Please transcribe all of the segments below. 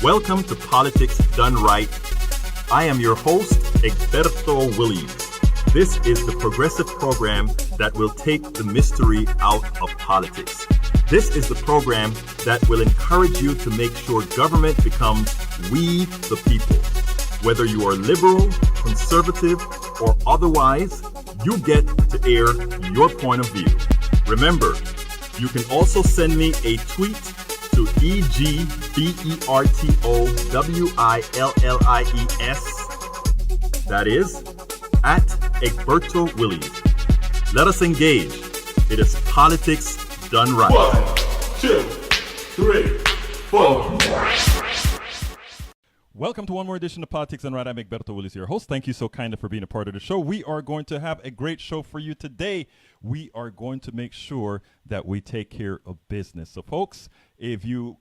Welcome to Politics Done Right. I am your host, Egberto Williams. This is the progressive program that will take the mystery out of politics. This is the program that will encourage you to make sure government becomes we the people. Whether you are liberal, conservative, or otherwise, you get to air your point of view. Remember, you can also send me a tweet to EGBERTOWILLIES. That is, at Egberto Williams. Let us engage. It is politics done right. 1, 2, 3, 4. Welcome to one more edition of Politics Done Right. I'm Egberto Williams, your host. Thank you so kindly for being a part of the show. We are going to have a great show for you today. We are going to make sure that we take care of business. So, folks, if you're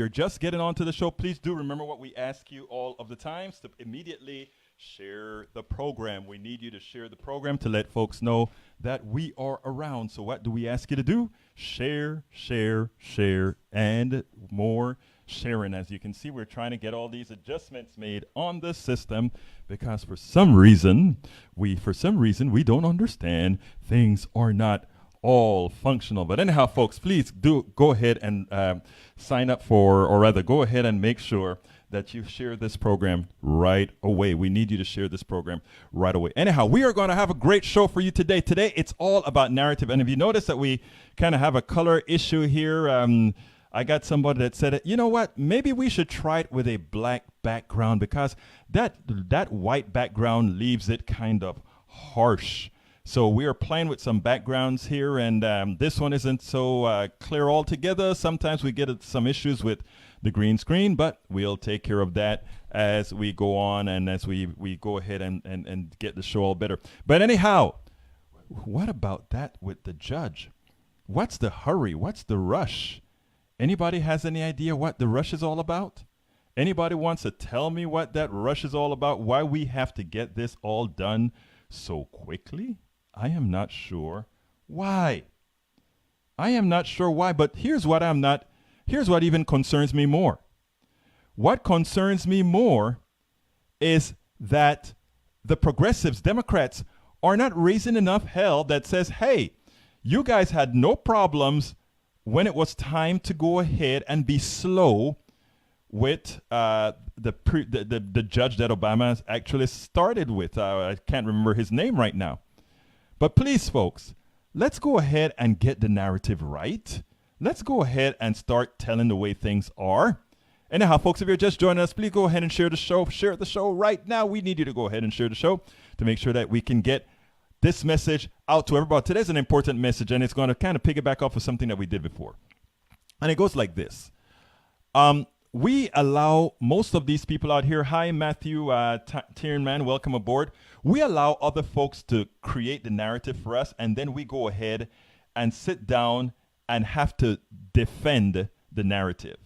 just getting onto the show, please do remember what we ask you all of the times to immediately share the program. We need you to share the program to let folks know that we are around. So what do we ask you to do? Share, share, share, and more sharing. As you can see, we're trying to get all these adjustments made on the system because for some reason we don't understand. Things are not all functional. But anyhow, folks, please do go ahead and sign up for, or rather go ahead and make sure that you share this program right away. We need you to share this program right away. Anyhow, we are going to have a great show for you today. Today, it's all about narrative. And if you notice that we kind of have a color issue here, I got somebody that said, you know what, maybe we should try it with a black background because that white background leaves it kind of harsh. So we are playing with some backgrounds here, and this one isn't so clear altogether. Sometimes we get some issues with the green screen, but we'll take care of that as we go on and as we go ahead and get the show all better. But anyhow, what about that with the judge? What's the hurry? What's the rush? Anybody has any idea what the rush is all about? Anybody wants to tell me what that rush is all about? Why we have to get this all done so quickly? I am not sure why. But here's what even concerns me more. What concerns me more is that the progressives, Democrats, are not raising enough hell that says, hey, you guys had no problems when it was time to go ahead and be slow with the judge that Obama actually started with. I can't remember his name right now. But please, folks, let's go ahead and get the narrative right. Let's go ahead and start telling the way things are. Anyhow, folks, if you're just joining us, please go ahead and share the show. Share the show right now. We need you to go ahead and share the show to make sure that we can get this message out to everybody. Today's an important message, and it's going to kind of piggyback off of something that we did before. And it goes like this. We allow most of these people out here. Hi, Matthew Tiernan, welcome aboard. We allow other folks to create the narrative for us, and then we go ahead and sit down and have to defend the narrative.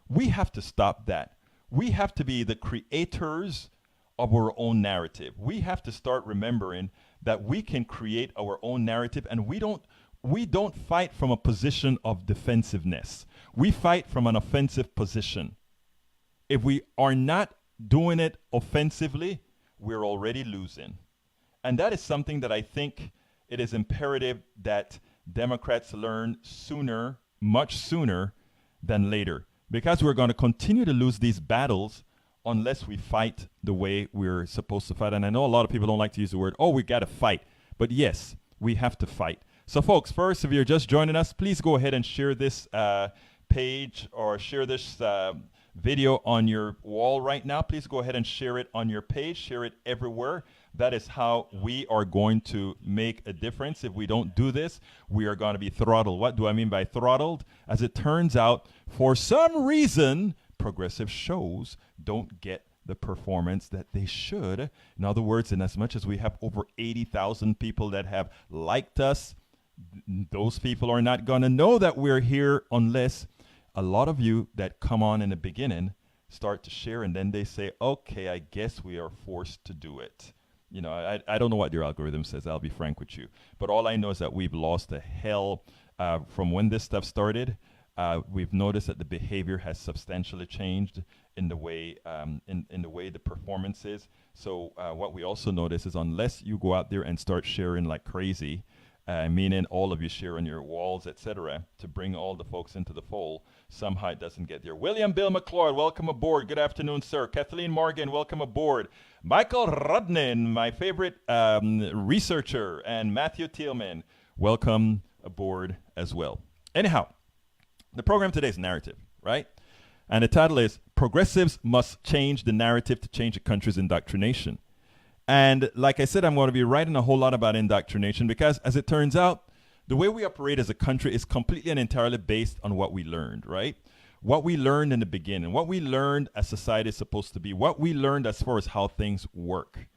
We have to stop that. We have to be the creators of our own narrative. We have to start remembering that we can create our own narrative, and we don't fight from a position of defensiveness. We fight from an offensive position. If we are not doing it offensively, we're already losing. And that is something that I think it is imperative that Democrats learn sooner, much sooner than later, because we're going to continue to lose these battles unless we fight the way we're supposed to fight. And I know a lot of people don't like to use the word, oh, we got to fight. But yes, we have to fight. So folks, first, if you're just joining us, please go ahead and share this page or share this video on your wall right now. Please go ahead and share it on your page. Share it everywhere. That is how we are going to make a difference. If we don't do this, we are going to be throttled. What do I mean by throttled? As it turns out, for some reason, progressive shows don't get the performance that they should. In other words, in as much as we have over 80,000 people that have liked us, those people are not going to know that we're here unless a lot of you that come on in the beginning start to share, and then they say, okay, I guess we are forced to do it. You know, I don't know what your algorithm says, I'll be frank with you. But all I know is that we've lost the hell from when this stuff started. We've noticed that the behavior has substantially changed in the way in the way the performance is. So what we also notice is unless you go out there and start sharing like crazy, meaning all of you share on your walls, etc., to bring all the folks into the fold, somehow it doesn't get there. William Bill McLeod, welcome aboard. Good afternoon, sir. Kathleen Morgan, welcome aboard. Michael Rudnin, my favorite researcher, and Matthew Thielman, welcome aboard as well. Anyhow, the program today is narrative, right? And the title is Progressives Must Change the Narrative to Change a Country's Indoctrination. And like I said, I'm going to be writing a whole lot about indoctrination because, as it turns out, the way we operate as a country is completely and entirely based on what we learned, right? What we learned in the beginning, what we learned as society is supposed to be, what we learned as far as how things work.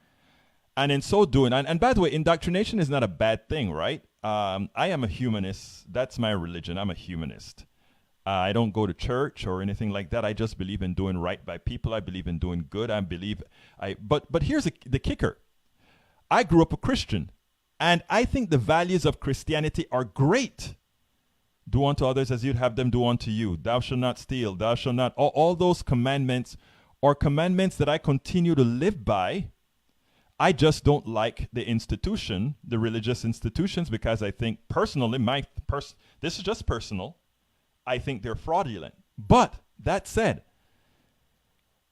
And in so doing, and by the way, indoctrination is not a bad thing, right? I am a humanist. That's my religion. I'm a humanist. I don't go to church or anything like that. I just believe in doing right by people. I believe in doing good. But here's the kicker. I grew up a Christian, and I think the values of Christianity are great. Do unto others as you'd have them do unto you. Thou shalt not steal. Thou shalt not. All those commandments are commandments that I continue to live by. I just don't like the institution, the religious institutions, because I think personally, this is just personal, I think they're fraudulent. But that said,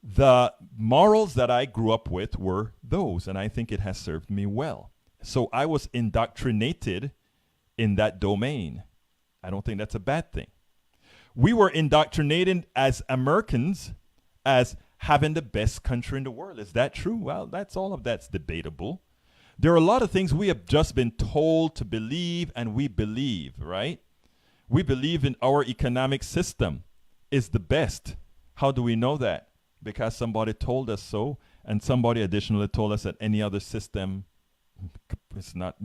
the morals that I grew up with were those, and I think it has served me well. So I was indoctrinated in that domain. I don't think that's a bad thing. We were indoctrinated as Americans as having the best country in the world. Is that true? Well, that's debatable. There are a lot of things we have just been told to believe, and we believe, right? We believe in our economic system is the best. How do we know that? Because somebody told us so, and somebody additionally told us that any other system is not,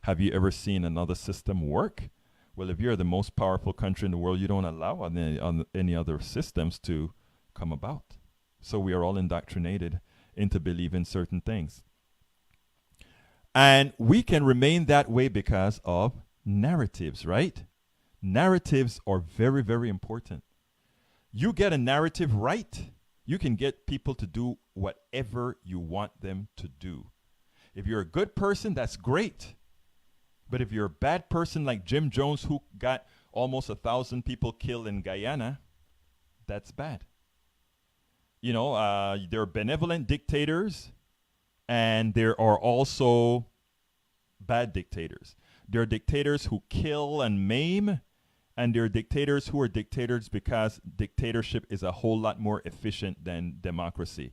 have you ever seen another system work? Well, if you're the most powerful country in the world, you don't allow any other systems to come about. So we are all indoctrinated into believing certain things. And we can remain that way because of narratives, right? Narratives are very, very important. You get a narrative right, you can get people to do whatever you want them to do. If you're a good person, that's great. But if you're a bad person like Jim Jones, who got almost 1,000 people killed in Guyana, that's bad. There are benevolent dictators, and there are also bad dictators. There are dictators who kill and maim, and there are dictators who are dictators because dictatorship is a whole lot more efficient than democracy.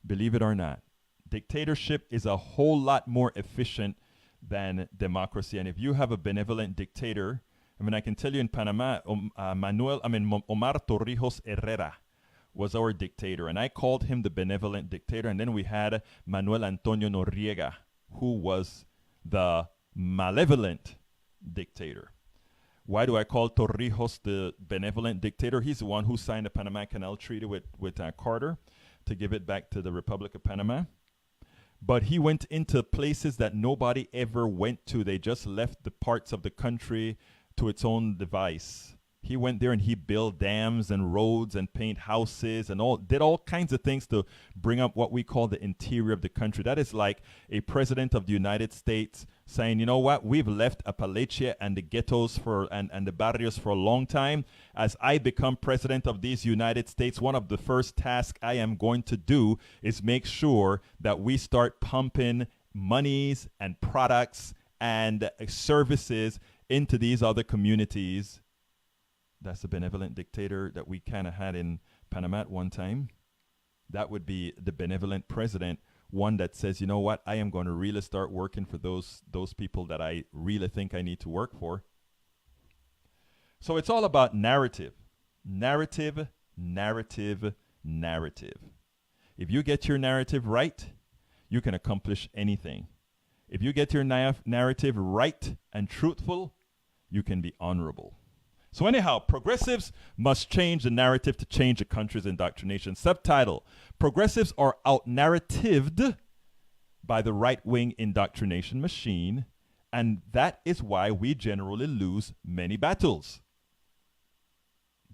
Believe it or not, dictatorship is a whole lot more efficient than democracy. And if you have a benevolent dictator, I can tell you in Panama, Omar Torrijos Herrera was our dictator, and I called him the benevolent dictator. And then we had Manuel Antonio Noriega, who was the malevolent dictator. Why do I call Torrijos the benevolent dictator? He's the one who signed the Panama Canal Treaty with Carter to give it back to the Republic of Panama. But he went into places that nobody ever went to. They just left the parts of the country to its own device. He went there and he built dams and roads and paint houses and did all kinds of things to bring up what we call the interior of the country. That is like a president of the United States saying, you know what, we've left Appalachia and the ghettos and the barrios for a long time. As I become president of these United States, one of the first tasks I am going to do is make sure that we start pumping monies and products and services into these other communities. That's the benevolent dictator that we kind of had in Panama at one time. That would be the benevolent president, one that says, you know what, I am going to really start working for those people that I really think I need to work for. So it's all about narrative. Narrative, narrative, narrative. If you get your narrative right, you can accomplish anything. If you get your narrative right and truthful, you can be honorable. So anyhow, progressives must change the narrative to change a country's indoctrination. Subtitle: Progressives are out-narratived by the right-wing indoctrination machine, and that is why we generally lose many battles.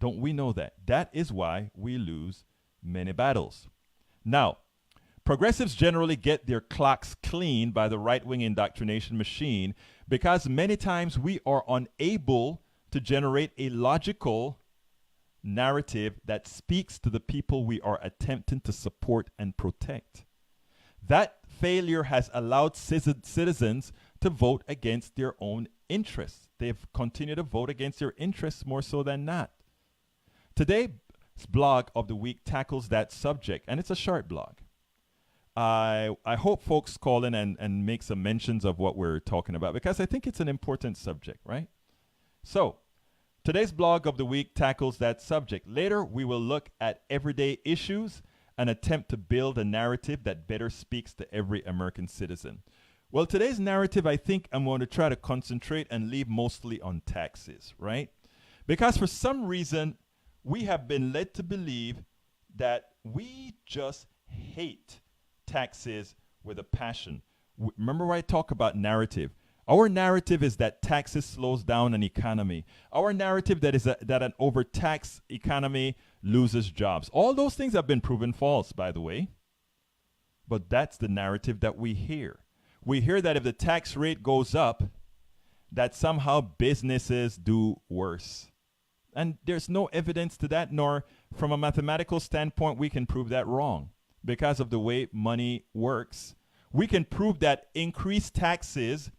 Don't we know that? That is why we lose many battles. Now, progressives generally get their clocks cleaned by the right wing indoctrination machine because many times we are unable to generate a logical narrative that speaks to the people we are attempting to support and protect. That failure has allowed citizens to vote against their own interests. They've continued to vote against their interests more so than not. Today's blog of the week tackles that subject, and it's a short blog. I hope folks call in and make some mentions of what we're talking about because I think it's an important subject, right? So, today's blog of the week tackles that subject. Later, we will look at everyday issues and attempt to build a narrative that better speaks to every American citizen. Well, today's narrative, I think I'm going to try to concentrate and leave mostly on taxes, right? Because for some reason, we have been led to believe that we just hate taxes with a passion. Remember when I talk about narrative? Our narrative is that taxes slows down an economy. Our narrative that an overtaxed economy loses jobs. All those things have been proven false, by the way. But that's the narrative that we hear. We hear that if the tax rate goes up, that somehow businesses do worse. And there's no evidence to that, nor from a mathematical standpoint, we can prove that wrong because of the way money works. We can prove that increased taxes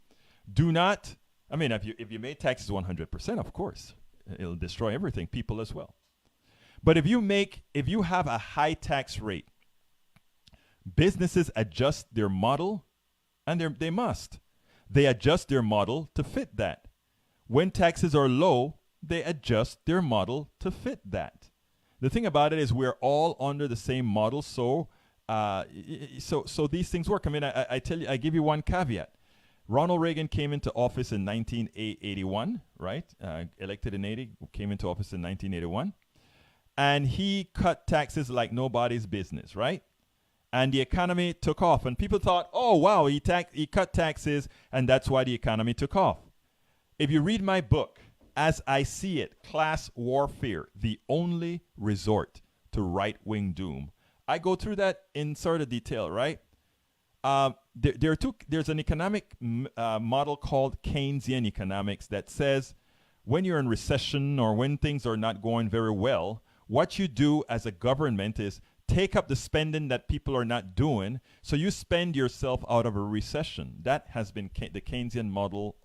do not, I mean, if you made taxes 100%, of course, it'll destroy everything, people as well. But if you have a high tax rate, businesses adjust their model, and they must. They adjust their model to fit that. When taxes are low, they adjust their model to fit that. The thing about it is we're all under the same model, so these things work. I mean, I tell you, I give you one caveat. Ronald Reagan came into office in 1981, right? Elected in 80, came into office in 1981. And he cut taxes like nobody's business, right? And the economy took off. And people thought, oh, wow, he cut taxes, and that's why the economy took off. If you read my book, As I See It, Class Warfare, the Only Resort to Right-Wing Doom, I go through that in sort of detail, right? There's an economic model called Keynesian economics that says when you're in recession or when things are not going very well, what you do as a government is take up the spending that people are not doing, so you spend yourself out of a recession. That has been the Keynesian model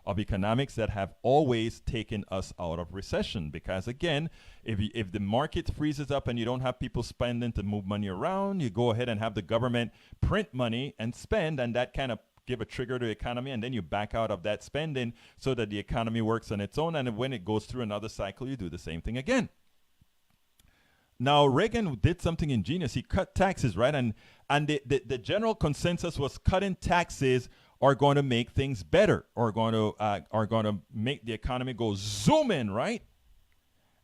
of economics that have always taken us out of recession. Because again, if the market freezes up and you don't have people spending to move money around, you go ahead and have the government print money and spend, and that kind of give a trigger to the economy, and then you back out of that spending so that the economy works on its own, and when it goes through another cycle, you do the same thing again. Now, Reagan did something ingenious. He cut taxes, right? And the general consensus was cutting taxes are going to make things better, or going to make the economy go zoom in, right?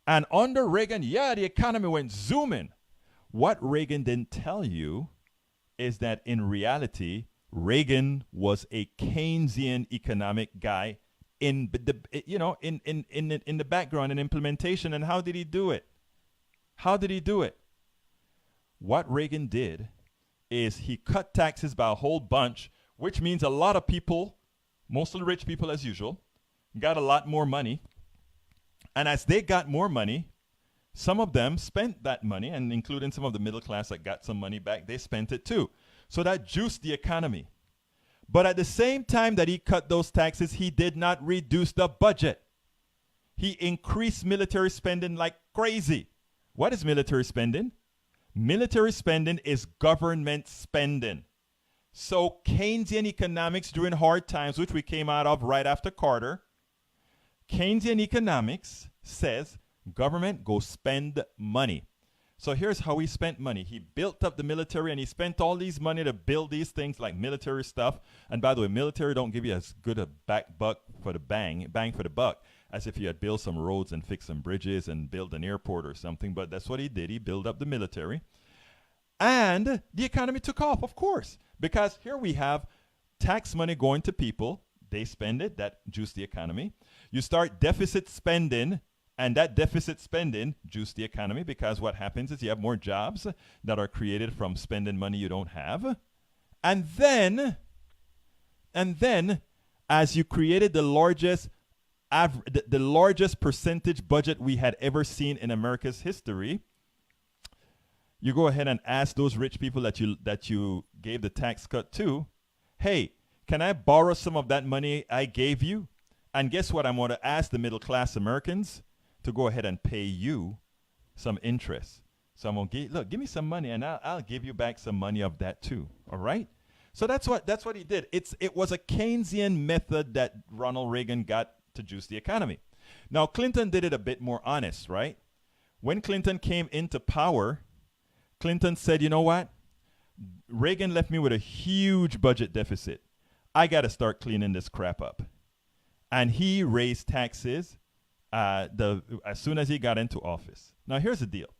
And under Reagan, the economy went zoom in. What Reagan didn't tell you is that in reality, Reagan was a Keynesian economic guy in the background and implementation. And how did he do it? What Reagan did is he cut taxes by a whole bunch, which means a lot of people, mostly rich people as usual, got a lot more money. And as they got more money, some of them spent that money, and including some of the middle class that got some money back, they spent it too. So that juiced the economy. But at the same time that he cut those taxes, he did not reduce the budget. He increased military spending like crazy. What is military spending? Military spending is government spending. So Keynesian economics during hard times, which we came out of right after Carter, Keynesian economics says government go spend money. So here's how he spent money. He built up the military, and he spent all these money to build these things like military stuff. And by the way, military don't give you as good a bang for the buck, as if you had built some roads and fixed some bridges and built an airport or something. But that's what he did. He built up the military. And the economy took off, of course, because here we have tax money going to people. They spend it. That juiced the economy. You start deficit spending, And that deficit spending juice the economy, because what happens is you have more jobs that are created from spending money you don't have. And then, as you created the largest the largest percentage budget we had ever seen in America's history, you go ahead and ask those rich people that you gave the tax cut to, hey, can I borrow some of that money I gave you? And guess what? I'm going to ask the middle class Americans to go ahead and pay you some interest. So I'm going to give me some money, and I'll give you back some money of that too. All right? So that's what he did. It was a Keynesian method that Ronald Reagan got to juice the economy. Now, Clinton did it a bit more honest, right? When Clinton came into power, Clinton said, you know what? Reagan left me with a huge budget deficit. I got to start cleaning this crap up. And he raised taxes as soon as he got into office. Now, here's the deal.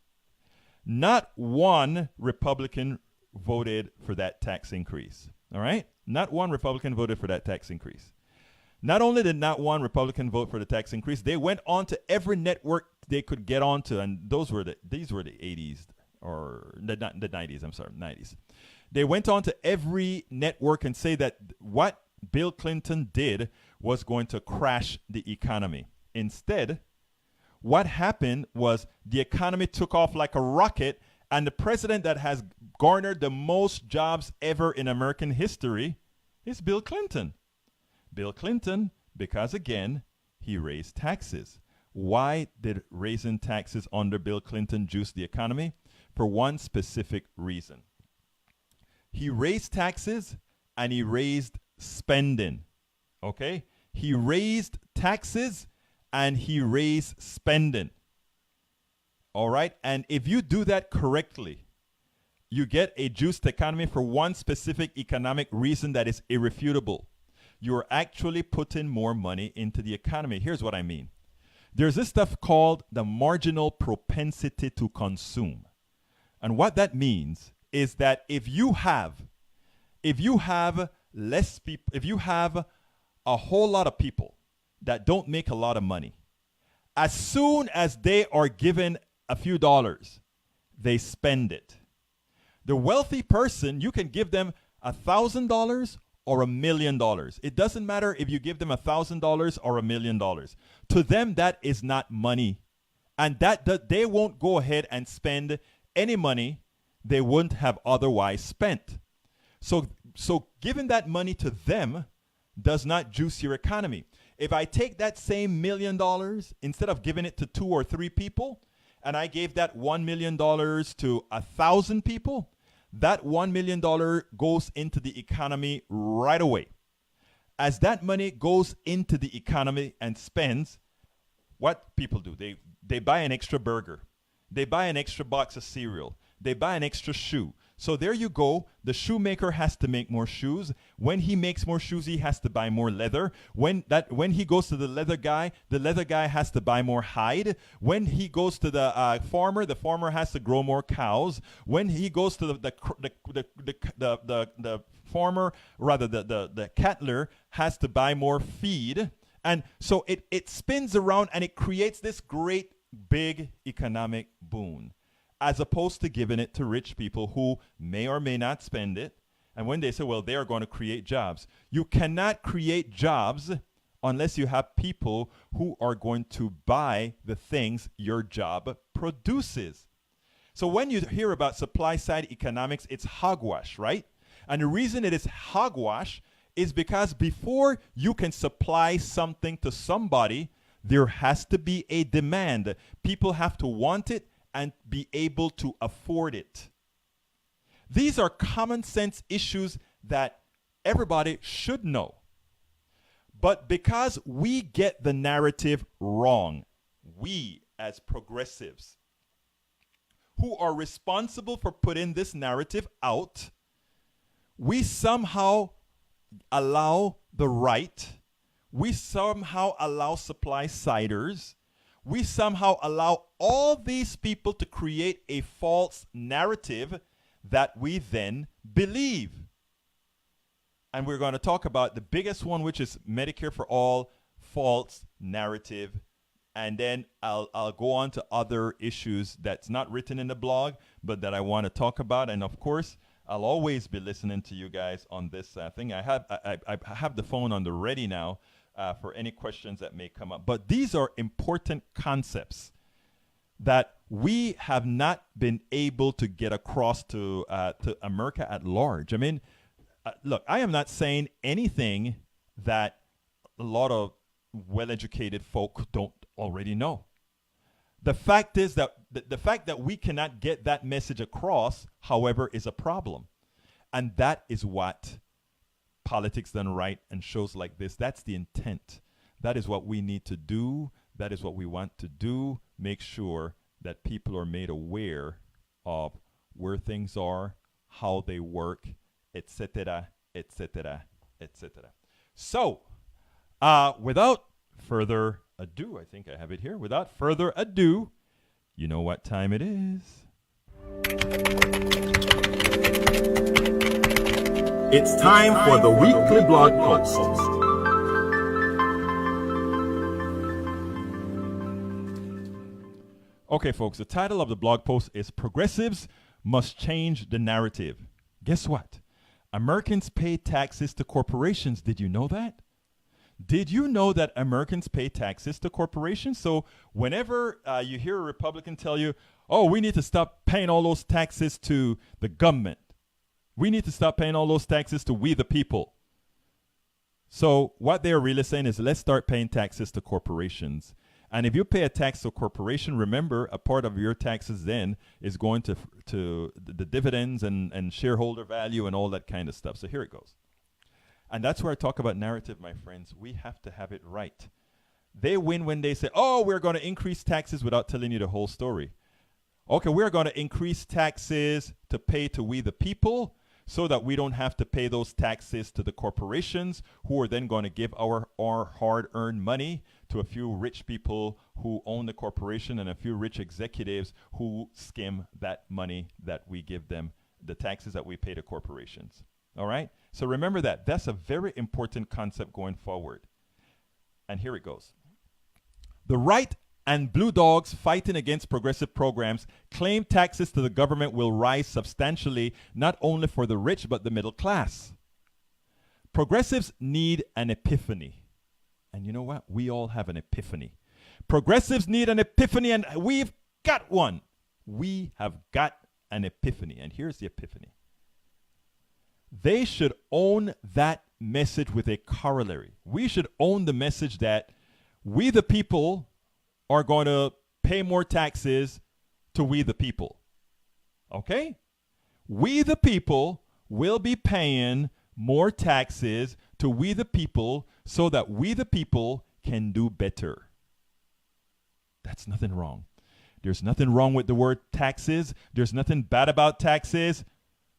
Not one Republican voted for that tax increase. All right? Not one Republican voted for that tax increase. Not only did not one Republican vote for the tax increase, they went on to every network they could get onto, and these were the 80s, or the 90s, I'm sorry, 90s. They went on to every network and say that what Bill Clinton did was going to crash the economy. Instead, what happened was the economy took off like a rocket, and the president that has garnered the most jobs ever in American history is Bill Clinton. Bill Clinton, because again, he raised taxes. Why did raising taxes under Bill Clinton juice the economy? For one specific reason. He raised taxes and he raised spending. Okay? He raised taxes and he raised spending. All right? And if you do that correctly, you get a juiced economy for one specific economic reason that is irrefutable. You're actually putting more money into the economy. Here's what I mean. There's this stuff called the marginal propensity to consume. And what that means is that if you have less people, if you have a whole lot of people that don't make a lot of money, as soon as they are given a few dollars, they spend it. The wealthy person, you can give them $1,000 or $1 million. It doesn't matter if you give them $1,000 or $1 million. To them, that is not money. And that they won't go ahead and spend any money they wouldn't have otherwise spent. So giving that money to them does not juice your economy. If I take that same $1 million, instead of giving it to 2 or 3 people, and I gave that $1 million to 1,000 people, that $1 million goes into the economy right away. As that money goes into the economy and spends, what people do? They buy an extra burger. They buy an extra box of cereal. They buy an extra shoe. So there you go. The shoemaker has to make more shoes. When he makes more shoes, he has to buy more leather. When he goes to the leather guy has to buy more hide. When he goes to the farmer has to grow more cows. When he goes to the farmer, rather the cattler, has to buy more feed. And so it spins around and it creates this great big economic boon, as opposed to giving it to rich people who may or may not spend it. And when they say, well, they are going to create jobs, you cannot create jobs unless you have people who are going to buy the things your job produces. So when you hear about supply side economics, it's hogwash, right? And the reason it is hogwash is because before you can supply something to somebody, there has to be a demand. People have to want it and be able to afford it. These are common sense issues that everybody should know. But because we get the narrative wrong, we as progressives who are responsible for putting this narrative out, we somehow allow the right, we somehow allow supply siders, we somehow allow all these people to create a false narrative that we then believe. And we're going to talk about the biggest one, which is Medicare for All false narrative and then I'll go on to other issues that's not written in the blog, but that I want to talk about. And of course, I'll always be listening to you guys on this thing. I have the phone on the ready now for any questions that may come up. But these are important concepts that we have not been able to get across to America at large. I mean, look, I am not saying anything that a lot of well-educated folk don't already know. The fact is that the fact that we cannot get that message across, however, is a problem. And that is what Politics Done Right and shows like this, that's the intent. That is what we need to do. That is what we want to do. Make sure that people are made aware of where things are, how they work, etc., etc., etc. So, without further ado, I think I have it here. Without further ado, you know what time it is. It's time for the weekly blog post. Okay, folks, the title of the blog post is Progressives Must Change the Narrative. Guess what? Americans pay taxes to corporations. Did you know that? Did you know that Americans pay taxes to corporations? So whenever you hear a Republican tell you, oh, we need to stop paying all those taxes to the government. We need to stop paying all those taxes to we the people. So what they're really saying is let's start paying taxes to corporations. And if you pay a tax to a corporation, remember a part of your taxes then is going to the dividends and shareholder value and all that kind of stuff. So here it goes. And that's where I talk about narrative, my friends. We have to have it right. They win when they say, oh, we're going to increase taxes without telling you the whole story. Okay, we're going to increase taxes to pay to we the people so that we don't have to pay those taxes to the corporations who are then going to give our hard-earned money to a few rich people who own the corporation and a few rich executives who skim that money that we give them, the taxes that we pay to corporations. All right? So remember that. That's a very important concept going forward. And here it goes. The right and blue dogs fighting against progressive programs claim taxes to the government will rise substantially, not only for the rich, but the middle class. Progressives need an epiphany. And you know what? We all have an epiphany. Progressives need an epiphany, and we've got one. We have got an epiphany. And here's the epiphany. They should own that message with a corollary. We should own the message that we the people are going to pay more taxes to we the people. Okay? We the people will be paying more taxes to we the people so that we the people can do better. That's nothing wrong. There's nothing wrong with the word taxes. There's nothing bad about taxes.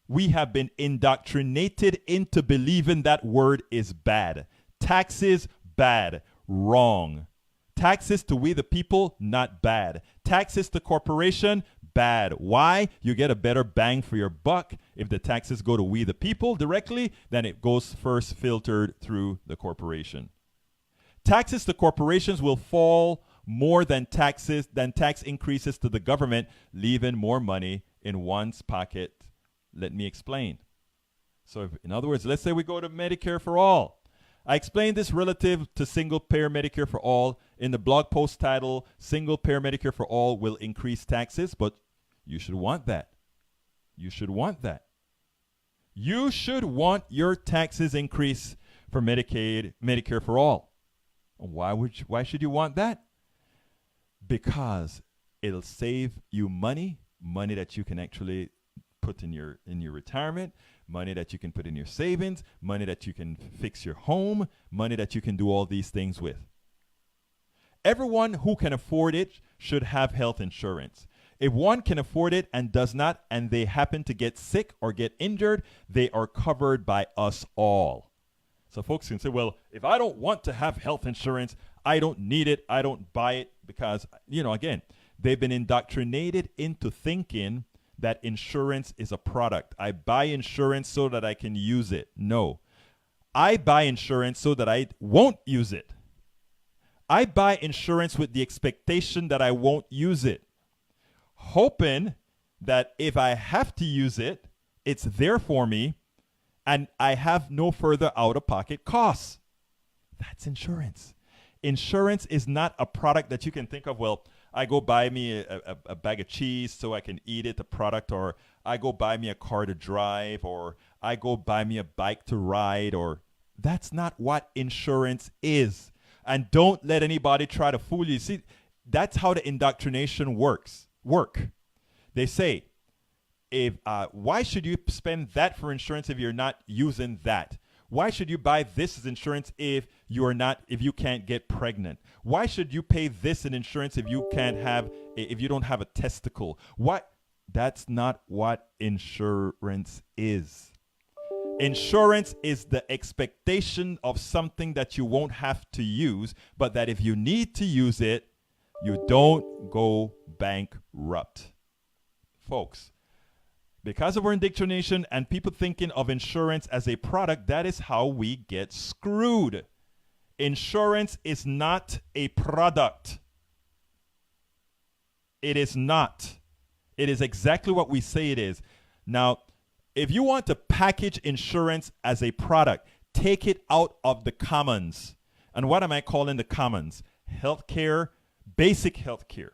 We have been indoctrinated into believing that word is bad. Taxes, bad. Wrong. Taxes to we the people, not bad. Taxes to corporation, bad. Why? You get a better bang for your buck if the taxes go to we the people directly than it goes first filtered through the corporation. Taxes to corporations will fall more than tax increases to the government, leaving more money in one's pocket. Let me explain. So in other words, let's say we go to Medicare for all. I explained this relative to single-payer Medicare for all in the blog post title, Single-Payer Medicare for All Will Increase Taxes, but you should want that. You should want that. You should want your taxes increased for Medicaid, Medicare for all. Why should you want that? Because it'll save you money that you can actually put in your retirement, money that you can put in your savings, money that you can fix your home, money that you can do all these things with. Everyone who can afford it should have health insurance. If one can afford it and does not, and they happen to get sick or get injured, they are covered by us all. So folks can say, well, if I don't want to have health insurance, I don't need it, I don't buy it, because, again, they've been indoctrinated into thinking that insurance is a product. I buy insurance so that I can use it. No. I buy insurance so that I won't use it. I buy insurance with the expectation that I won't use it, hoping that if I have to use it, it's there for me and I have no further out-of-pocket costs. That's insurance. Insurance is not a product that you can think of, well, I go buy me a bag of cheese so I can eat it, a product, or I go buy me a car to drive, or I go buy me a bike to ride, or that's not what insurance is. And don't let anybody try to fool you. See, that's how the indoctrination work. They say, if why should you spend that for insurance if you're not using that? Why should you buy this as insurance if you can't get pregnant? Why should you pay this in insurance if you don't have a testicle? What? That's not what insurance is. Insurance is the expectation of something that you won't have to use, but that if you need to use it, you don't go bankrupt. Folks, because of our indoctrination and people thinking of insurance as a product, that is how we get screwed. Insurance is not a product. It is not. It is exactly what we say it is. Now, if you want to package insurance as a product, take it out of the commons. And what am I calling the commons? Healthcare, basic healthcare.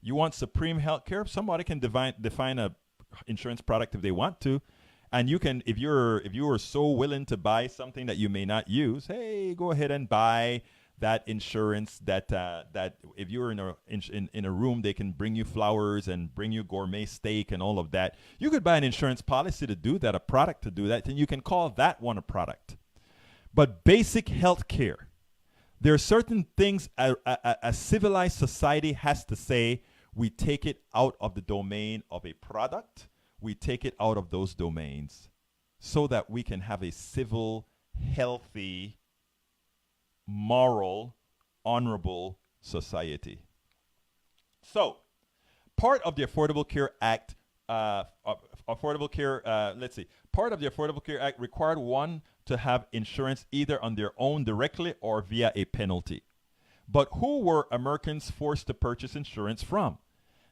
You want supreme healthcare? Somebody can define a insurance product if they want to, and you can, if you are so willing to buy something that you may not use, hey, go ahead and buy that insurance that if you're in a room, they can bring you flowers and bring you gourmet steak and all of that. You could buy an insurance policy to do that, a product to do that, and you can call that one a product. But basic health care, there are certain things a civilized society has to say. We take it out of the domain of a product. We take it out of those domains so that we can have a civil, healthy, moral, honorable society. So, part of the Affordable Care Act, part of the Affordable Care Act required one to have insurance either on their own directly or via a penalty. But who were Americans forced to purchase insurance from?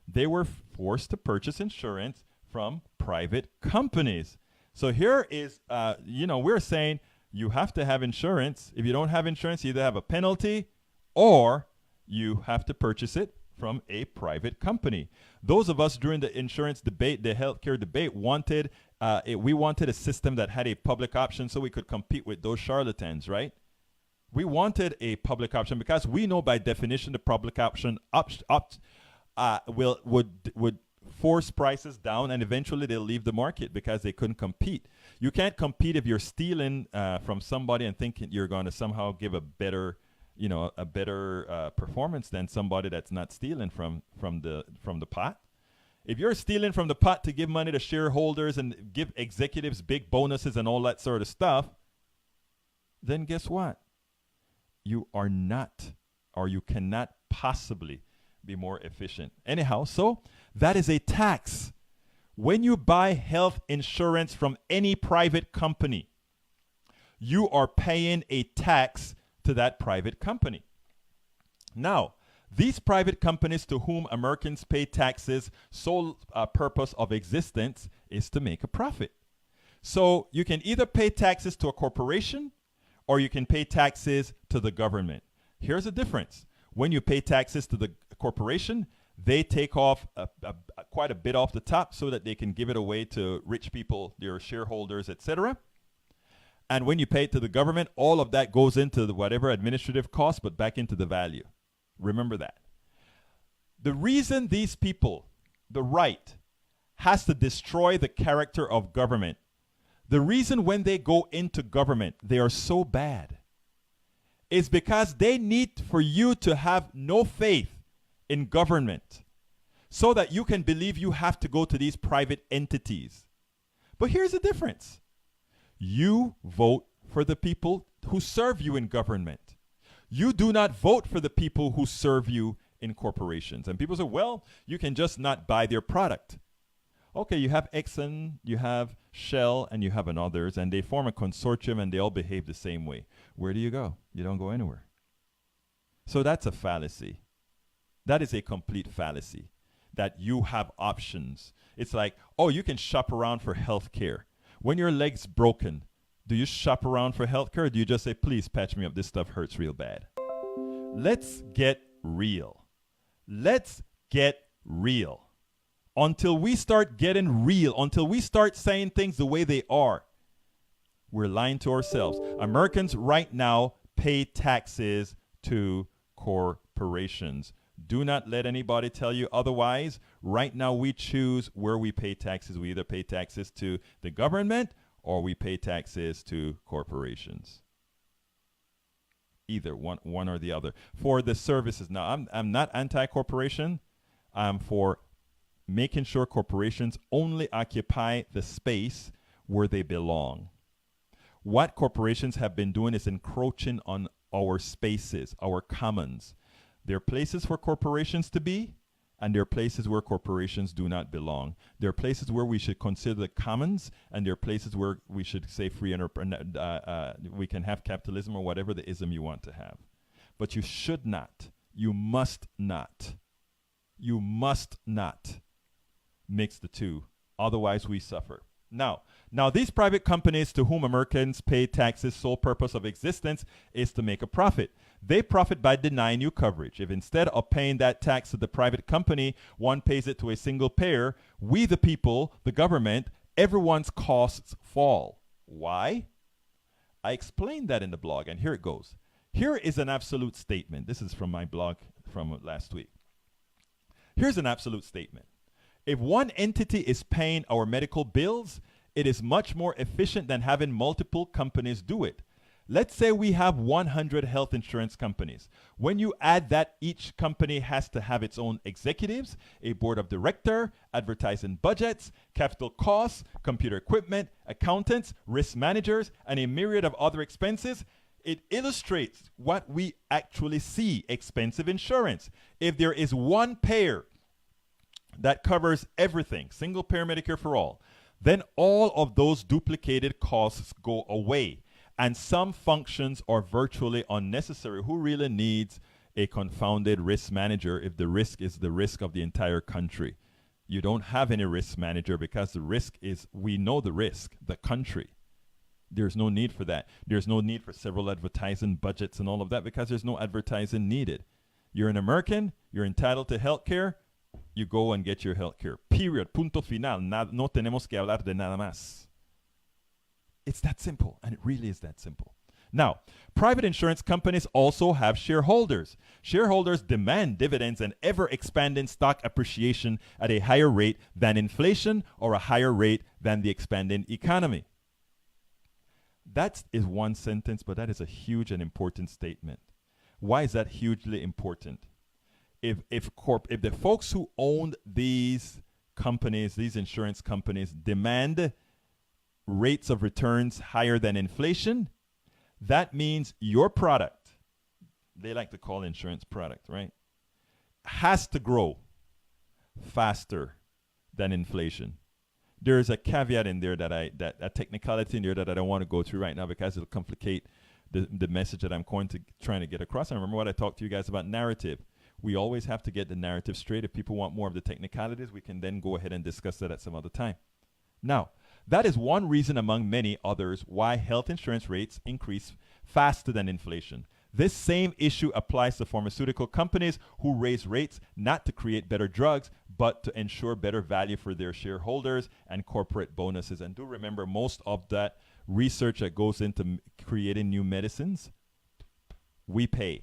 They were forced to purchase insurance from private companies. So here is, we're saying you have to have insurance. If you don't have insurance, you either have a penalty or you have to purchase it from a private company. Those of us during the insurance debate, the healthcare debate, we wanted a system that had a public option so we could compete with those charlatans, right? We wanted a public option because we know by definition the public option would force prices down, and eventually they'll leave the market because they couldn't compete. You can't compete if you're stealing from somebody and thinking you're going to somehow give a better performance than somebody that's not stealing from the pot. If you're stealing from the pot to give money to shareholders and give executives big bonuses and all that sort of stuff, then guess what? You are not, or you cannot possibly be more efficient. Anyhow, so that is a tax. When you buy health insurance from any private company, you are paying a tax to that private company. Now, these private companies to whom Americans pay taxes, sole purpose of existence is to make a profit. So you can either pay taxes to a corporation or you can pay taxes to the government. Here's the difference. When you pay taxes to the corporation, they take off quite a bit off the top so that they can give it away to rich people, their shareholders, etc. And when you pay it to the government, all of that goes into whatever administrative cost, but back into the value. Remember that. The reason these people, the right, has to destroy the character of government, the reason when they go into government, they are so bad, is because they need for you to have no faith in government so that you can believe you have to go to these private entities. But here's the difference. You vote for the people who serve you in government. You do not vote for the people who serve you in corporations. And people say, well, you can just not buy their product. Okay, you have Exxon, you have Shell, and you have others, and they form a consortium and they all behave the same way. Where do you go? You don't go anywhere. So that's a fallacy. That is a complete fallacy that you have options. It's like, oh, you can shop around for health care. When your leg's broken, do you shop around for health care or do you just say, please patch me up? This stuff hurts real bad. Let's get real. Let's get real. Until we start getting real, until we start saying things the way they are, we're lying to ourselves. Americans right now pay taxes to corporations. Do not let anybody tell you otherwise. Right now, we choose where we pay taxes. We either pay taxes to the government or we pay taxes to corporations. Either one or the other. For the services, now I'm not anti-corporation. I'm for making sure corporations only occupy the space where they belong. What corporations have been doing is encroaching on our spaces, our commons. There are places for corporations to be, and there are places where corporations do not belong. There are places where we should consider the commons, and there are places where we should say free we can have capitalism or whatever the ism you want to have. But you should not, you must not mix the two. Otherwise, we suffer. Now, these private companies to whom Americans pay taxes, sole purpose of existence is to make a profit. They profit by denying you coverage. If instead of paying that tax to the private company, one pays it to a single payer, we the people, the government, everyone's costs fall. Why? I explained that in the blog, and here it goes. Here is an absolute statement. This is from my blog from last week. Here's an absolute statement. If one entity is paying our medical bills, it is much more efficient than having multiple companies do it. Let's say we have 100 health insurance companies. When you add that, each company has to have its own executives, a board of director, advertising budgets, capital costs, computer equipment, accountants, risk managers, and a myriad of other expenses. It illustrates what we actually see: expensive insurance. If there is one payer that covers everything, single payer Medicare for all, then all of those duplicated costs go away. And some functions are virtually unnecessary. Who really needs a confounded risk manager if the risk is the risk of the entire country? You don't have any risk manager because the risk is, we know the risk, the country. There's no need for that. There's no need for several advertising budgets and all of that because there's no advertising needed. You're an American, you're entitled to health care, you go and get your health care. Period. Punto final. No tenemos que hablar de nada más. It's that simple, and it really is that simple. Now, private insurance companies also have shareholders. Shareholders demand dividends and ever-expanding stock appreciation at a higher rate than inflation or a higher rate than the expanding economy. That is one sentence, but that is a huge and important statement. Why is that hugely important? If the folks who own these companies, these insurance companies, demand rates of returns higher than inflation, that means your product, they like to call insurance product, right, has to grow faster than inflation. There is a caveat in there that a technicality in there that I don't want to go through right now because it'll complicate the message that I'm trying to get across. I remember what I talked to you guys about narrative. We always have to get the narrative straight. If people want more of the technicalities, we can then go ahead and discuss that at some other time. Now, that is one reason among many others why health insurance rates increase faster than inflation. This same issue applies to pharmaceutical companies who raise rates not to create better drugs, but to ensure better value for their shareholders and corporate bonuses. And do remember, most of that research that goes into creating new medicines, we pay.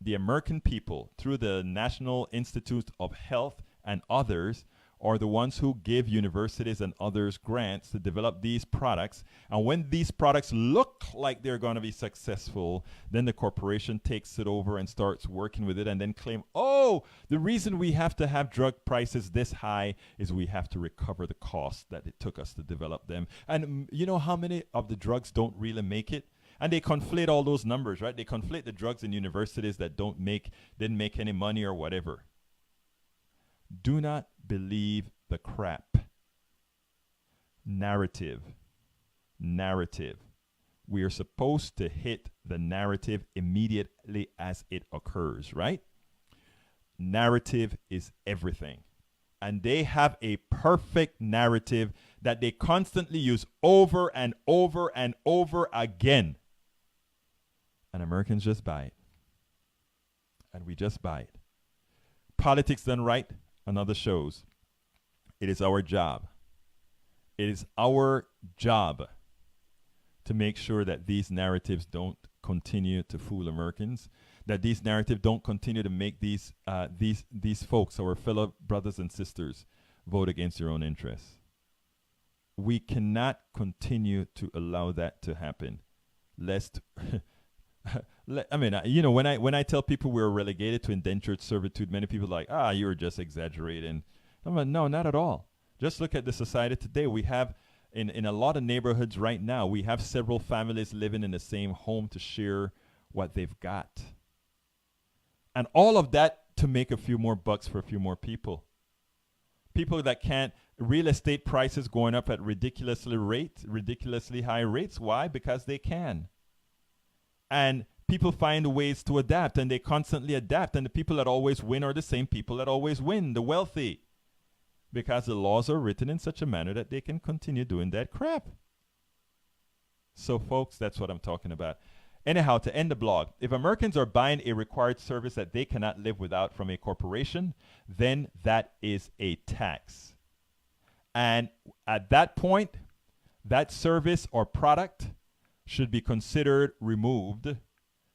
The American people, through the National Institute of Health and others, are the ones who give universities and others grants to develop these products. And when these products look like they're going to be successful, then the corporation takes it over and starts working with it and then claim, oh, the reason we have to have drug prices this high is we have to recover the cost that it took us to develop them. And you know how many of the drugs don't really make it? And they conflate all those numbers, right? They conflate the drugs in universities that didn't make any money or whatever. Do not believe the crap. Narrative. we are supposed to hit the narrative immediately as it occurs, right? Narrative is everything. And they have a perfect narrative that they constantly use over and over and over again. And Americans just buy it. And we just buy it. Politics Done Right, another shows. It is our job. It is our job to make sure that these narratives don't continue to fool Americans, that these narratives don't continue to make these folks, our fellow brothers and sisters, vote against their own interests. We cannot continue to allow that to happen. Lest, I mean, you know, when I tell people we're relegated to indentured servitude, many people are like, you're just exaggerating. I'm like, no, not at all. Just look at the society today. We have, in a lot of neighborhoods right now, we have several families living in the same home to share what they've got. And all of that to make a few more bucks for a few more people. People that can't, real estate prices going up at ridiculously high rates. Why? Because they can. And people find ways to adapt, and they constantly adapt. And the people that always win are the same people that always win, the wealthy. Because the laws are written in such a manner that they can continue doing that crap. So, folks, that's what I'm talking about. Anyhow, to end the blog, if Americans are buying a required service that they cannot live without from a corporation, then that is a tax. And at that point, that service or product should be considered removed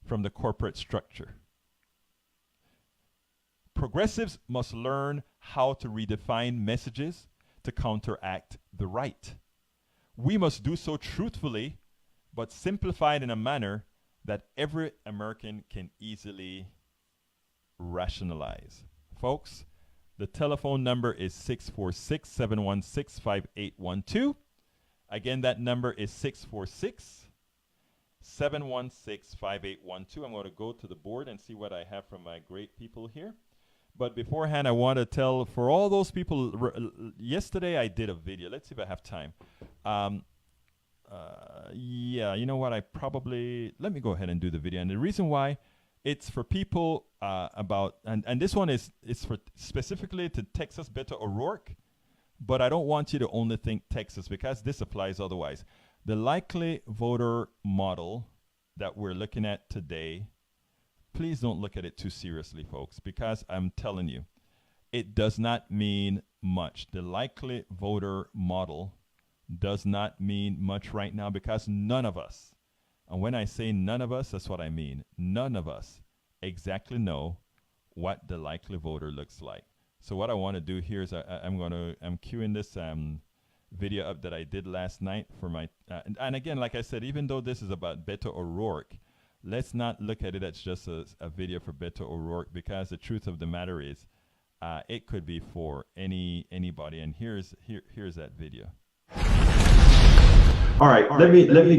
from the corporate structure. Progressives must learn how to redefine messages to counteract the right. We must do so truthfully, but simplified in a manner that every American can easily rationalize. Folks, the telephone number is 646-716-5812. Again, that number is 646-716-5812. I'm going to go to the board and see what I have from my great people here. But beforehand, I want to tell, for all those people, yesterday I did a video. Let's see if I have time. Yeah, you know what? Let me go ahead and do the video. And the reason why, it's for people about, and this one is for specifically to Texas Beto O'Rourke, but I don't want you to only think Texas, because this applies otherwise. The likely voter model that we're looking at today, please don't look at it too seriously, folks, because I'm telling you, it does not mean much. The likely voter model does not mean much right now, because none of us, and when I say none of us, that's what I mean, none of us exactly know what the likely voter looks like. So what I want to do here is I'm queuing this video up that I did last night for my, and again, like I said, even though this is about Beto O'Rourke, let's not look at it as just a video for Beto O'Rourke, because the truth of the matter is, it could be for anybody. And here's that video. All right, let me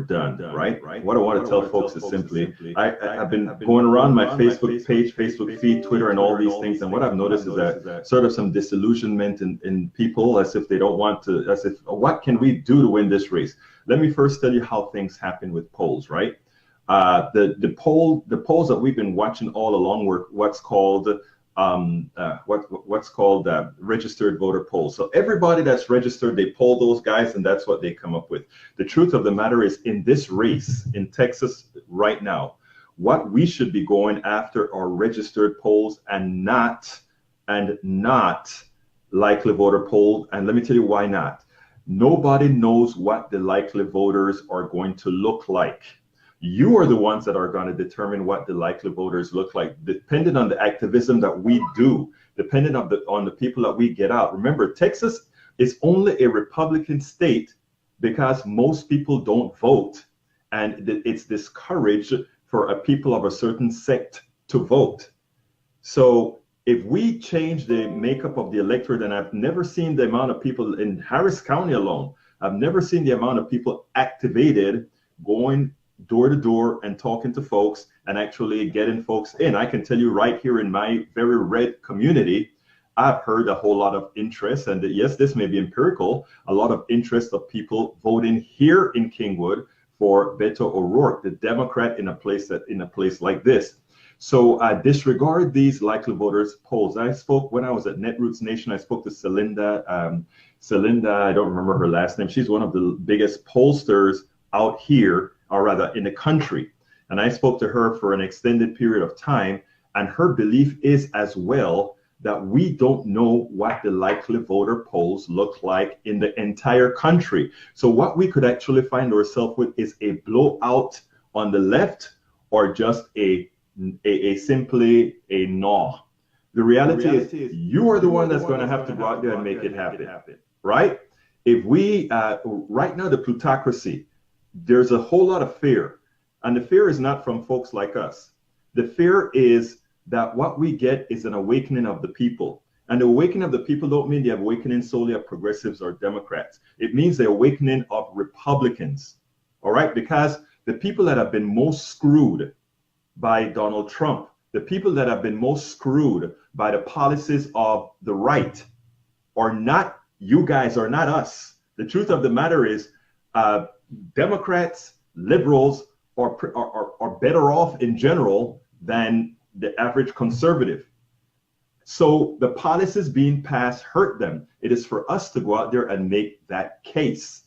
done, right? What I want to tell folks is simply, I've been going around my Facebook page, Facebook feed, Twitter, and all these things, and what I've noticed is that sort of some disillusionment in people, as if they don't want to, as if, what can we do to win this race? Let me first tell you how things happen with polls, right? The polls that we've been watching all along were what's called registered voter polls. So everybody that's registered, they poll those guys, and that's what they come up with. The truth of the matter is, in this race in Texas right now, what we should be going after are registered polls and not likely voter polls. And let me tell you why not. Nobody knows what the likely voters are going to look like. You are the ones that are going to determine what the likely voters look like, depending on the activism that we do, depending on the people that we get out. Remember, Texas is only a Republican state because most people don't vote, and it's discouraged for a people of a certain sect to vote. So if we change the makeup of the electorate, and I've never seen the amount of people in Harris County alone, I've never seen the amount of people activated going door to door and talking to folks and actually getting folks in. I can tell you right here in my very red community, I've heard a whole lot of interest, and yes, this may be empirical, a lot of interest of people voting here in Kingwood for Beto O'Rourke, the Democrat in a place like this. So disregard these likely voters polls. I spoke when I was at Netroots Nation. I spoke to Celinda. I don't remember her last name. She's one of the biggest pollsters out here, or rather in the country. And I spoke to her for an extended period of time. And her belief is as well that we don't know what the likely voter polls look like in the entire country. So what we could actually find ourselves with is a blowout on the left, or just a simply a no. The reality is you are the one that's going to have to go out there and make it happen, right? If we, right now, the plutocracy, there's a whole lot of fear. And the fear is not from folks like us. The fear is that what we get is an awakening of the people. And the awakening of the people don't mean the awakening solely of progressives or Democrats. It means the awakening of Republicans, all right? Because the people that have been most screwed by Donald Trump, the people that have been most screwed by the policies of the right are not you guys, are not us. The truth of the matter is Democrats, liberals are better off in general than the average conservative. So the policies being passed hurt them. It is for us to go out there and make that case.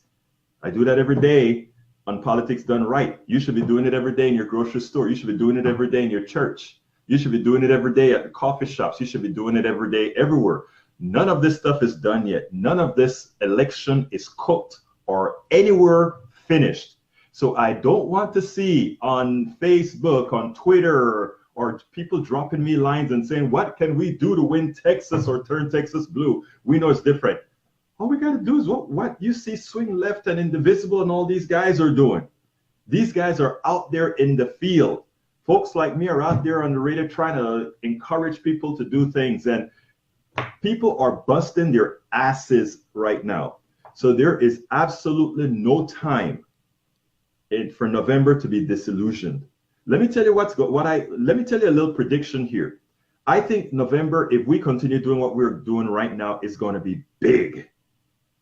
I do that every day on Politics Done Right. You should be doing it every day in your grocery store. You should be doing it every day in your church. You should be doing it every day at the coffee shops. You should be doing it every day everywhere. None of this stuff is done yet. None of this election is cooked or anywhere finished. So I don't want to see on Facebook, on Twitter, or people dropping me lines and saying, what can we do to win Texas or turn Texas blue? We know it's different. All we got to do is what you see Swing Left and Indivisible and all these guys are doing. These guys are out there in the field. Folks like me are out there on the radio trying to encourage people to do things. And people are busting their asses right now. So there is absolutely no time for November to be disillusioned. Let me tell you let me tell you a little prediction here. I think November, if we continue doing what we're doing right now, is going to be big.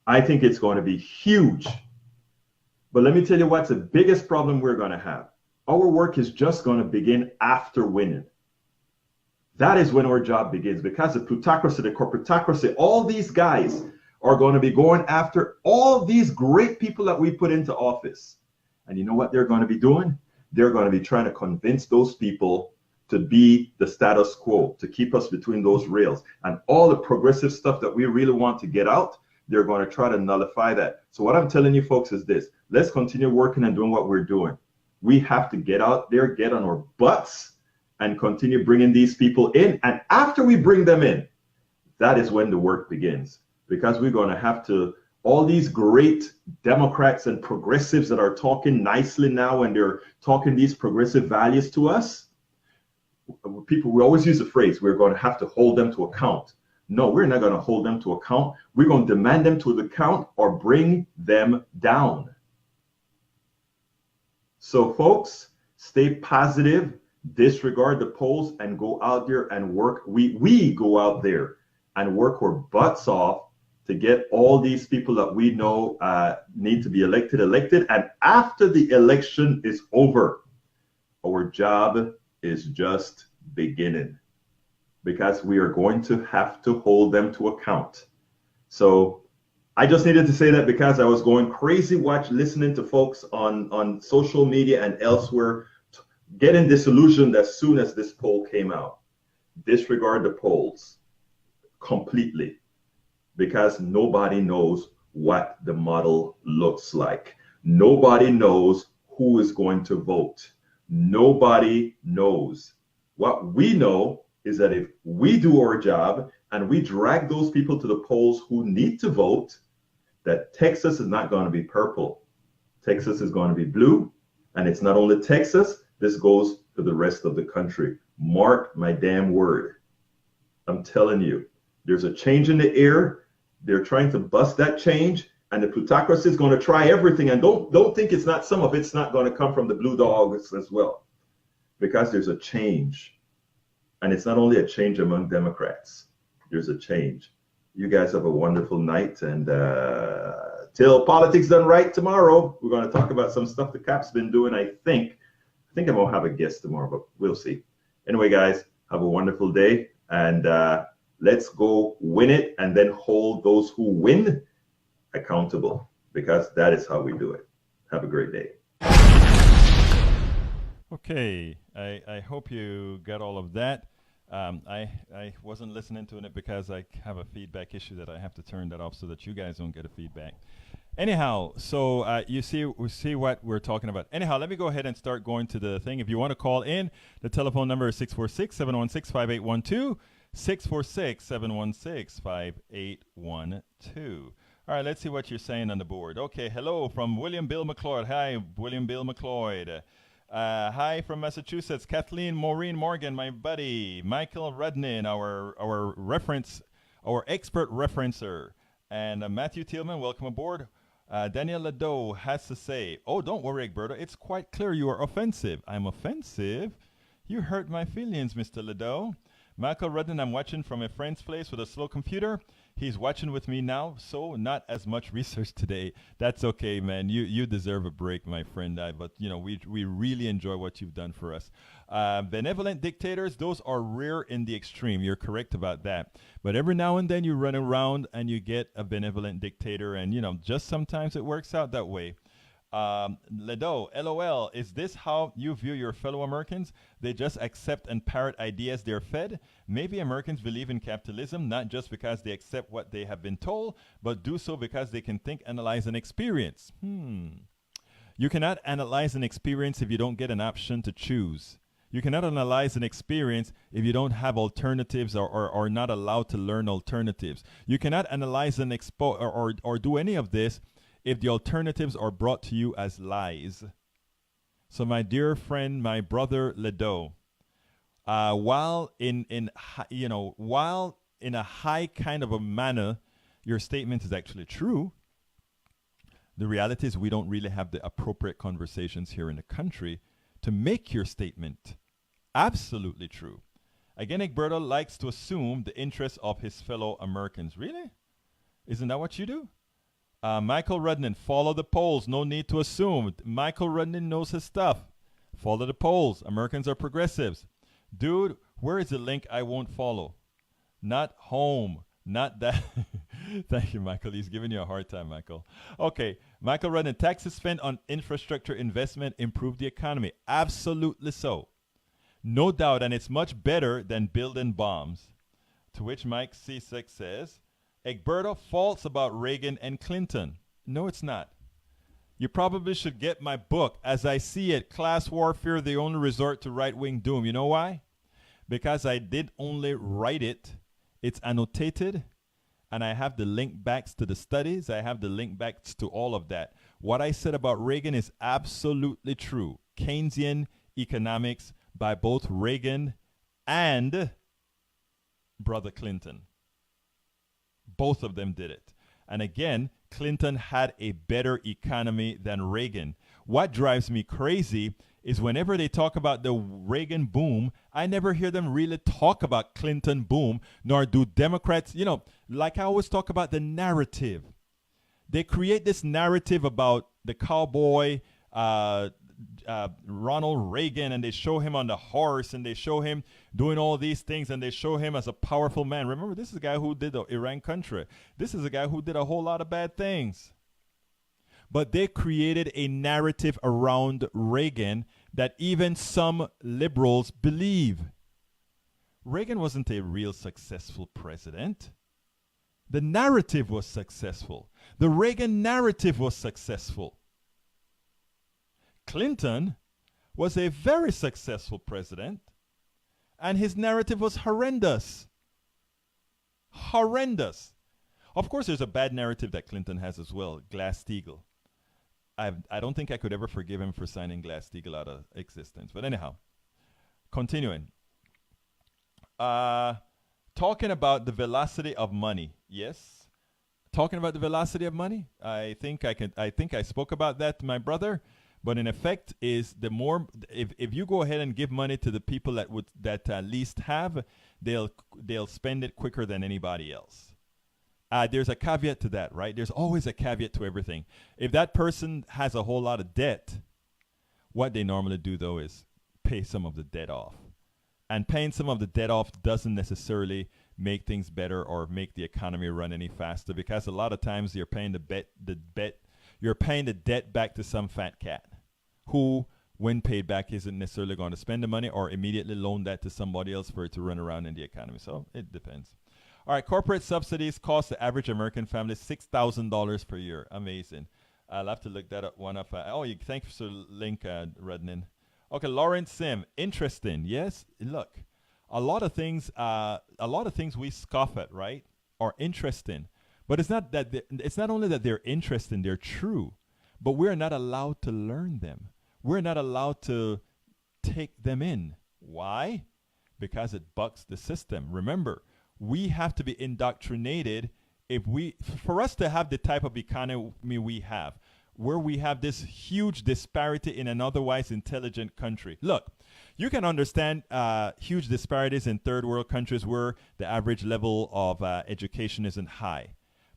I think it's going to be huge. But let me tell you what's the biggest problem we're going to have. Our work is just going to begin after winning. That is when our job begins, because the plutocracy, the corporatocracy, all these guys are going to be going after all these great people that we put into office. And you know what they're going to be doing? They're going to be trying to convince those people to be the status quo, to keep us between those rails. And all the progressive stuff that we really want to get out, they're going to try to nullify that. So what I'm telling you folks is this: let's continue working and doing what we're doing. We have to get out there, get on our butts, and continue bringing these people in. And after we bring them in, that is when the work begins. Because we're going to have to, all these great Democrats and progressives that are talking nicely now, and they're talking these progressive values to us, people, we always use the phrase, we're going to have to hold them to account. No, we're not going to hold them to account. We're going to demand them to account or bring them down. So folks, stay positive, disregard the polls, and go out there and work. We go out there and work our butts off to get all these people that we know need to be elected. And after the election is over, our job is just beginning, because we are going to have to hold them to account. So I just needed to say that, because I was going crazy listening to folks on social media and elsewhere getting disillusioned as soon as this poll came out. Disregard the polls completely, because nobody knows what the model looks like. Nobody knows who is going to vote. Nobody knows. What we know is that if we do our job and we drag those people to the polls who need to vote, that Texas is not going to be purple. Texas is going to be blue. And it's not only Texas, This goes to the rest of the country. Mark my damn word. I'm telling you, there's a change in the air. They're trying to bust that change, and the plutocracy is going to try everything. And don't think it's not, some of it's not going to come from the blue dogs as well, because there's a change, and it's not only a change among Democrats. There's a change. You guys have a wonderful night, and till Politics Done Right tomorrow, we're going to talk about some stuff the Cap's been doing. I think I'm going to have a guest tomorrow, but we'll see. Anyway, guys, have a wonderful day, and let's go win it, and then hold those who win accountable, because that is how we do it. Have a great day. Okay, I hope you got all of that. I wasn't listening to it because I have a feedback issue that I have to turn that off so that you guys don't get a feedback. Anyhow, so we see what we're talking about. Anyhow, let me go ahead and start going to the thing. If you want to call in, the telephone number is 646-716-5812, 646-716-5812. All right, let's see what you're saying on the board. Okay, hello from William Bill McLeod. Hi, William Bill McLeod. Hi from Massachusetts, Kathleen Maureen Morgan, my buddy, Michael Rudnin, our reference, our expert referencer, and Matthew Tillman, welcome aboard. Daniel Lado has to say, oh, don't worry, Egberto, it's quite clear you are offensive. I'm offensive? You hurt my feelings, Mr. Lado. Michael Rudnin, I'm watching from a friend's place with a slow computer. He's watching with me now, so not as much research today. That's okay, man. You deserve a break, my friend. But you know, we really enjoy what you've done for us. Benevolent dictators, those are rare in the extreme. You're correct about that. But every now and then you run around and you get a benevolent dictator, and you know, just sometimes it works out that way. Ledo, LOL, is this how you view your fellow Americans? They just accept and parrot ideas they're fed? Maybe Americans believe in capitalism not just because they accept what they have been told, but do so because they can think, analyze, and experience. You cannot analyze an experience if you don't get an option to choose. You cannot analyze an experience if you don't have alternatives or not allowed to learn alternatives. You cannot analyze an or do any of this if the alternatives are brought to you as lies. So my dear friend, my brother Ledo, while in a high kind of a manner, your statement is actually true. The reality is we don't really have the appropriate conversations here in the country to make your statement absolutely true. Again, Egberto likes to assume the interests of his fellow Americans. Really? Isn't that what you do? Michael Rudnin, follow the polls. No need to assume. Michael Rudnin knows his stuff. Follow the polls. Americans are progressives. Dude, where is the link I won't follow? Not home. Not that. Thank you, Michael. He's giving you a hard time, Michael. Okay. Michael Rudnin, taxes spent on infrastructure investment improve the economy. Absolutely so. No doubt. And it's much better than building bombs. To which Mike C6 says, Egberto, false about Reagan and Clinton. No, it's not. You probably should get my book. As I see it, Class Warfare, the only resort to right-wing doom. You know why? Because I did only write it. It's annotated, and I have the link backs to the studies. I have the link backs to all of that. What I said about Reagan is absolutely true. Keynesian economics by both Reagan and Brother Clinton. Both of them did it. And again, Clinton had a better economy than Reagan. What drives me crazy is whenever they talk about the Reagan boom, I never hear them really talk about Clinton boom, nor do Democrats, you know, like I always talk about the narrative. They create this narrative about the cowboy, Ronald Reagan, and they show him on the horse, and they show him doing all these things, and they show him as a powerful man. Remember, this is a guy who did the Iran-Contra. This is a guy who did a whole lot of bad things. But they created a narrative around Reagan that even some liberals believe. Reagan wasn't a real successful president. The narrative was successful. The Reagan narrative was successful. Clinton was a very successful president, and his narrative was horrendous. Horrendous. Of course, there's a bad narrative that Clinton has as well, Glass-Steagall. I don't think I could ever forgive him for signing Glass-Steagall out of existence. But anyhow, continuing. Talking about the velocity of money. Yes. Talking about the velocity of money. I think I spoke about that to my brother. But in effect, is the more if you go ahead and give money to the people that least have, they'll spend it quicker than anybody else. There's a caveat to that, right? There's always a caveat to everything. If that person has a whole lot of debt, what they normally do though is pay some of the debt off, and paying some of the debt off doesn't necessarily make things better or make the economy run any faster, because a lot of times you're paying you're paying the debt back to some fat cat who, when paid back, isn't necessarily going to spend the money or immediately loan that to somebody else for it to run around in the economy. So it depends. All right, corporate subsidies cost the average American family $6,000 per year. Amazing. I'll have to look that one up. Thanks for the link, Rednan. Okay, Lawrence Sim, interesting. Yes, look, a lot of things we scoff at, right, are interesting. But it's not only that they're interesting, they're true, but we're not allowed to learn them. We're not allowed to take them in. Why? Because it bucks the system. Remember, we have to be indoctrinated for us to have the type of economy we have, where we have this huge disparity in an otherwise intelligent country. Look, you can understand huge disparities in third world countries where the average level of education isn't high.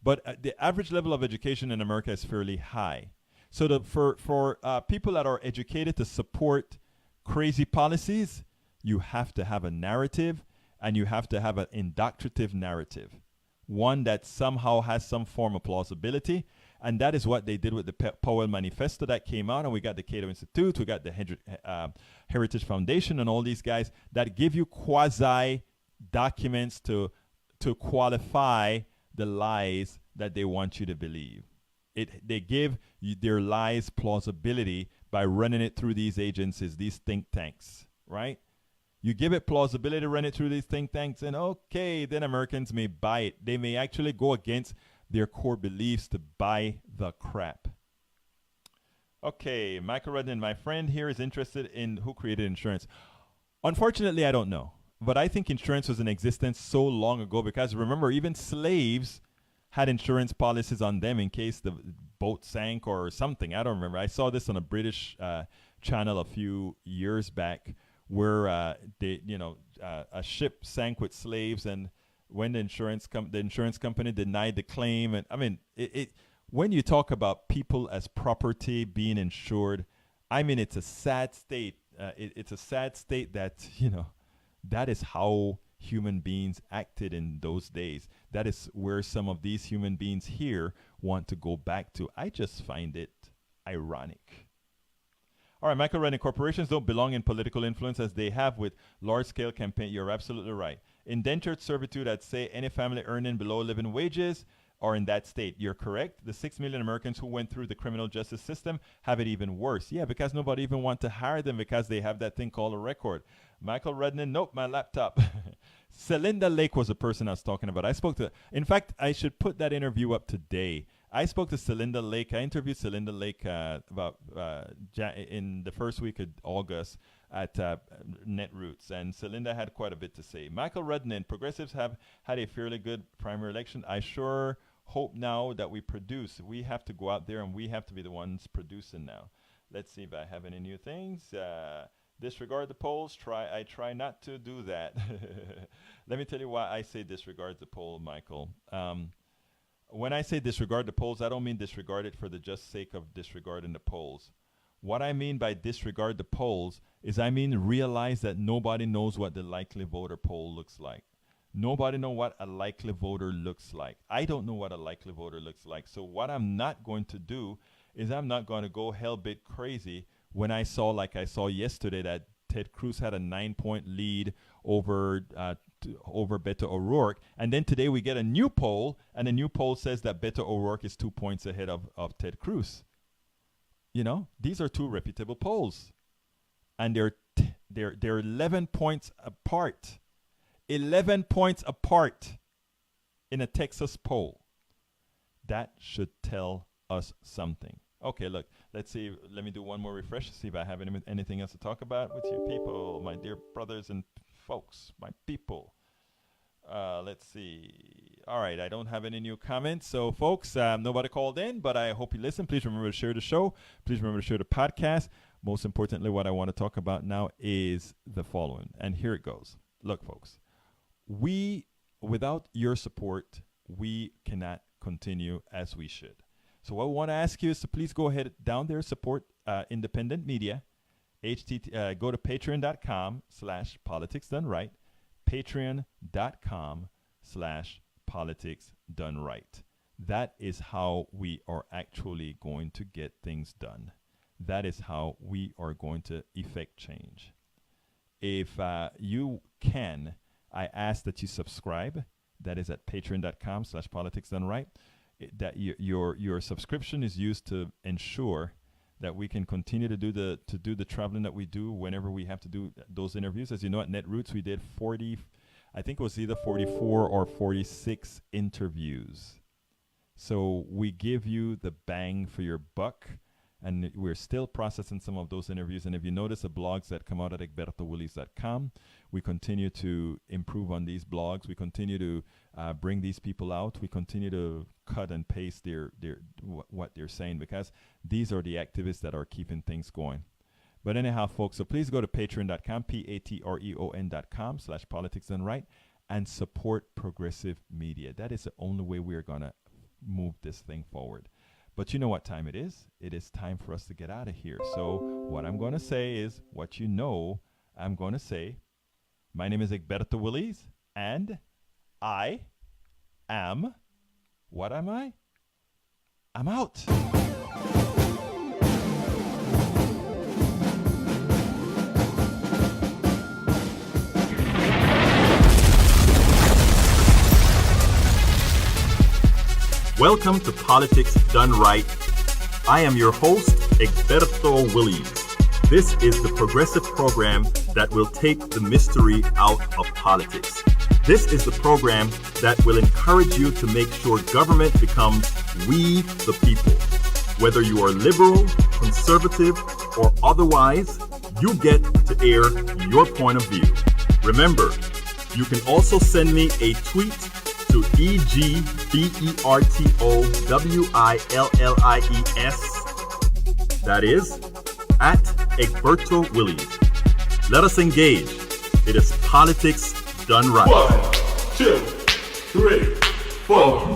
But the average level of education in America is fairly high. So for people that are educated to support crazy policies, you have to have a narrative, and you have to have an indoctrinative narrative, one that somehow has some form of plausibility. And that is what they did with the Powell Manifesto that came out, and we got the Cato Institute, we got the Heritage Foundation, and all these guys that give you quasi documents to qualify the lies that they want you to believe. They give their lies plausibility by running it through these agencies, these think tanks, right? You give it plausibility, run it through these think tanks, and okay, then Americans may buy it. They may actually go against their core beliefs to buy the crap. Okay, Michael Redden, my friend here is interested in who created insurance. Unfortunately, I don't know. But I think insurance was in existence so long ago, because remember, even slaves had insurance policies on them in case the boat sank or something. I don't remember. I saw this on a British channel a few years back, where a ship sank with slaves, and when the insurance company denied the claim. And I mean, when you talk about people as property being insured, I mean, it's a sad state. It's a sad state that, that is how human beings acted in those days. That is where some of these human beings here want to go back to. I just find it ironic. All right, Michael Redden, corporations don't belong in political influence as they have with large-scale campaign. You're absolutely right. Indentured servitude, I'd say any family earning below living wages are in that state. You're correct. The 6 million Americans who went through the criminal justice system have it even worse. Yeah, because nobody even wants to hire them because they have that thing called a record. Michael Redden, nope, my laptop. Celinda Lake was the person I was talking about. I spoke to, in fact, I should put that interview up today. I spoke to Celinda Lake. I interviewed Celinda Lake in the first week of August at Netroots, and Celinda had quite a bit to say. Michael Redden, progressives have had a fairly good primary election. I sure hope now that we produce. We have to go out there and we have to be the ones producing now. Let's see if I have any new things. Disregard the polls. I try not to do that. Let me tell you why I say disregard the poll, Michael. When I say disregard the polls, I don't mean disregard it for the just sake of disregarding the polls. What I mean by disregard the polls is I mean realize that nobody knows what the likely voter poll looks like. Nobody knows what a likely voter looks like. I don't know what a likely voter looks like. So what I'm not going to do is I'm not going to go hell-bit crazy when I saw, like I saw yesterday, that Ted Cruz had a 9-point lead over Beto O'Rourke. And then today we get a new poll, and the new poll says that Beto O'Rourke is 2 points ahead of Ted Cruz. These are two reputable polls. And they're 11 points apart. 11 points apart in a Texas poll. That should tell us something. Okay, look, let's see. Let me do one more refresh to see if I have anything else to talk about with you people, my dear brothers and folks, my people. Let's see. All right, I don't have any new comments. So, folks, nobody called in, but I hope you listen. Please remember to share the show. Please remember to share the podcast. Most importantly, what I want to talk about now is the following. And here it goes. Look, folks, without your support, we cannot continue as we should. So what I want to ask you is to please go ahead down there, support independent media. Go to patreon.com/politicsdoneright. Patreon.com/politicsdoneright. That is how we are actually going to get things done. That is how we are going to effect change. If you can, I ask that you subscribe. That is at patreon.com/politicsdoneright. That your subscription is used to ensure that we can continue to do the traveling that we do whenever we have to do those interviews. As you know, at Netroots we did 40, I think it was either 44 or 46 interviews. So we give you the bang for your buck, and we're still processing some of those interviews. And if you notice the blogs that come out at egbertowillies.com, we continue to improve on these blogs. We continue to bring these people out. We continue to cut and paste what they're saying, because these are the activists that are keeping things going. But anyhow, folks, so please go to patreon.com, patreon.com/politicsdoneright, and support progressive media. That is the only way we are going to move this thing forward. But you know what time it is? It is time for us to get out of here. So what I'm going to say is what you know I'm going to say. My name is Egberto Willies, and I am... What am I? I'm out. Welcome to Politics Done Right. I am your host, Egberto Willies. This is the progressive program that will take the mystery out of politics. This is the program that will encourage you to make sure government becomes we the people. Whether you are liberal, conservative, or otherwise, you get to air your point of view. Remember, you can also send me a tweet to EGBERTOWILLIES. That is, at Egberto Willies. Let us engage. It is politics done right. 1, 2, 3, 4.